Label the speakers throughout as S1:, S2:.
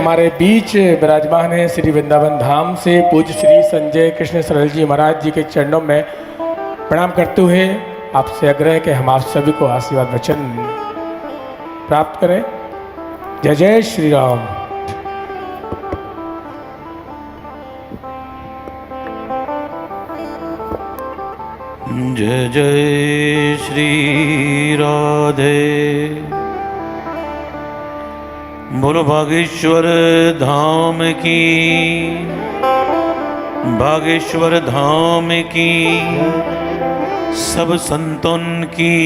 S1: हमारे बीच विराजमान है श्री वृंदावन धाम से पूज्य श्री संजय कृष्ण सरल जी महाराज जी के चरणों में प्रणाम करते हुए आपसे आग्रह है कि हम आप सभी को आशीर्वाद वचन प्राप्त करें। जय जय श्री राम।
S2: जय जय श्री राधे। बोलो बागेश्वर धाम की, बागेश्वर धाम की, सब संतन की,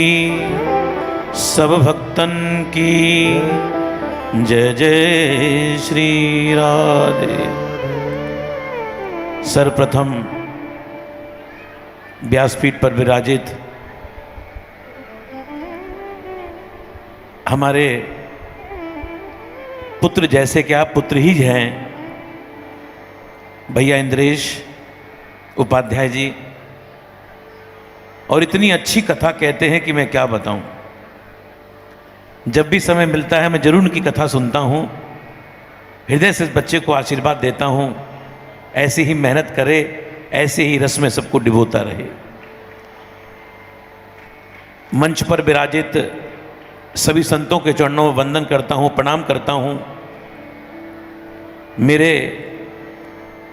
S2: सब भक्तन की जय जय श्री राधे। सर्वप्रथम व्यासपीठ पर विराजित हमारे पुत्र जैसे कि आप पुत्र ही हैं भैया इंद्रेश उपाध्याय जी, और इतनी अच्छी कथा कहते हैं कि मैं क्या बताऊं। जब भी समय मिलता है मैं जरूर उनकी कथा सुनता हूं, हृदय से इस बच्चे को आशीर्वाद देता हूं, ऐसी ही मेहनत करे, ऐसे ही रस में सबको डिबोता रहे। मंच पर विराजित सभी संतों के चरणों में वंदन करता हूं, प्रणाम करता हूं। मेरे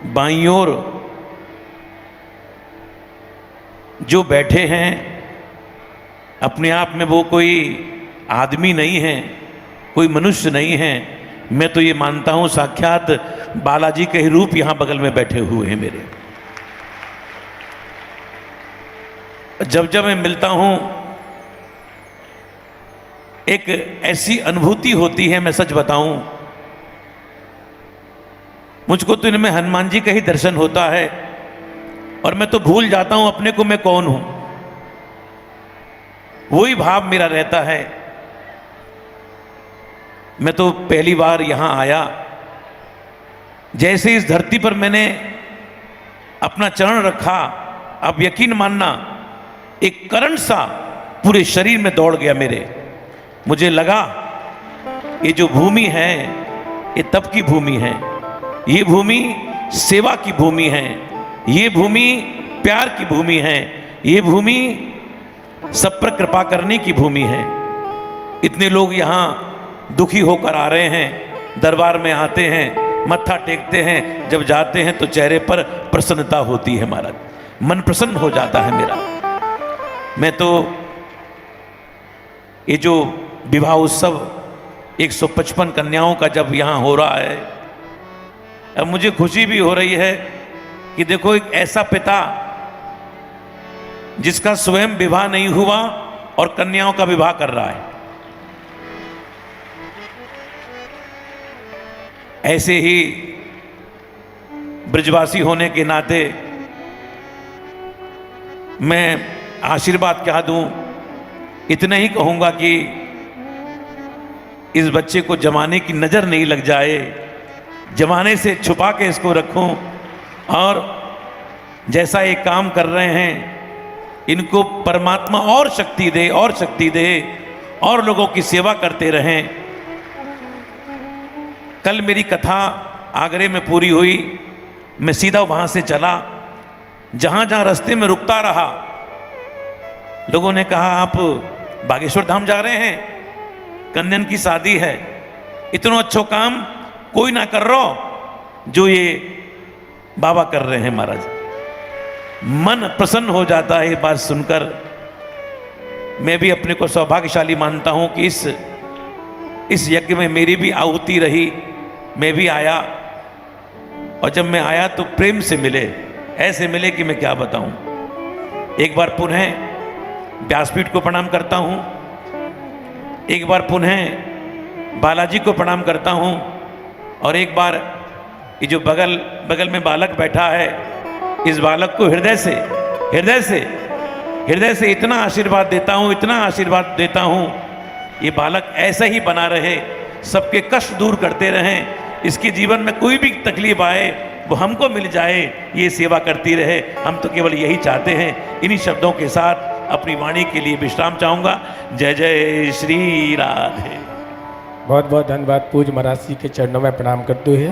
S2: बाईं ओर जो बैठे हैं, अपने आप में वो कोई आदमी नहीं है, कोई मनुष्य नहीं है। मैं तो ये मानता हूं साक्षात बालाजी के ही रूप यहां बगल में बैठे हुए हैं मेरे। जब जब मैं मिलता हूं एक ऐसी अनुभूति होती है, मैं सच बताऊं, मुझको तो इनमें हनुमान जी का ही दर्शन होता है और मैं तो भूल जाता हूं अपने को मैं कौन हूं। वही भाव मेरा रहता है। मैं तो पहली बार यहां आया, जैसे इस धरती पर मैंने अपना चरण रखा, अब यकीन मानना एक करंट सा पूरे शरीर में दौड़ गया मेरे। मुझे लगा ये जो भूमि है ये तप की भूमि है, ये भूमि सेवा की भूमि है, ये भूमि प्यार की भूमि है, ये भूमि सब पर कृपा करने की भूमि है। इतने लोग यहाँ दुखी होकर आ रहे हैं, दरबार में आते हैं, मत्था टेकते हैं, जब जाते हैं तो चेहरे पर प्रसन्नता होती है, महाराज मन प्रसन्न हो जाता है मेरा। मैं तो ये जो विवाह उत्सव 155 कन्याओं का जब यहाँ हो रहा है, अब मुझे खुशी भी हो रही है कि देखो एक ऐसा पिता जिसका स्वयं विवाह नहीं हुआ और कन्याओं का विवाह कर रहा है। ऐसे ही ब्रजवासी होने के नाते मैं आशीर्वाद क्या दूं, इतना ही कहूंगा कि इस बच्चे को जमाने की नजर नहीं लग जाए, जमाने से छुपा के इसको रखूं, और जैसा ये काम कर रहे हैं इनको परमात्मा और शक्ति दे, और शक्ति दे, और लोगों की सेवा करते रहें। कल मेरी कथा आगरे में पूरी हुई, मैं सीधा वहां से चला, जहां जहां रास्ते में रुकता रहा, लोगों ने कहा आप बागेश्वर धाम जा रहे हैं, कन्यन की शादी है, इतना अच्छा काम कोई ना कर रहा जो ये बाबा कर रहे हैं। महाराज मन प्रसन्न हो जाता है ये बात सुनकर। मैं भी अपने को सौभाग्यशाली मानता हूं कि इस यज्ञ में मेरी भी आहुति रही, मैं भी आया, और जब मैं आया तो प्रेम से मिले, ऐसे मिले कि मैं क्या बताऊं। एक बार पुनः व्यासपीठ को प्रणाम करता हूं, एक बार पुनः बालाजी को प्रणाम करता हूं, और एक बार ये जो बगल में बालक बैठा है, इस बालक को हृदय से इतना आशीर्वाद देता हूं, इतना आशीर्वाद देता हूं, ये बालक ऐसा ही बना रहे, सबके कष्ट दूर करते रहें, इसके जीवन में कोई भी तकलीफ आए वो हमको मिल जाए, ये सेवा करती रहे। हम तो केवल यही चाहते हैं। इन्हीं शब्दों के साथ अपनी वाणी के लिए विश्राम चाहूंगा। जय जय श्री राधे।
S1: बहुत बहुत धन्यवाद। पूज्य महाराज जी के चरणों में प्रणाम करते हुए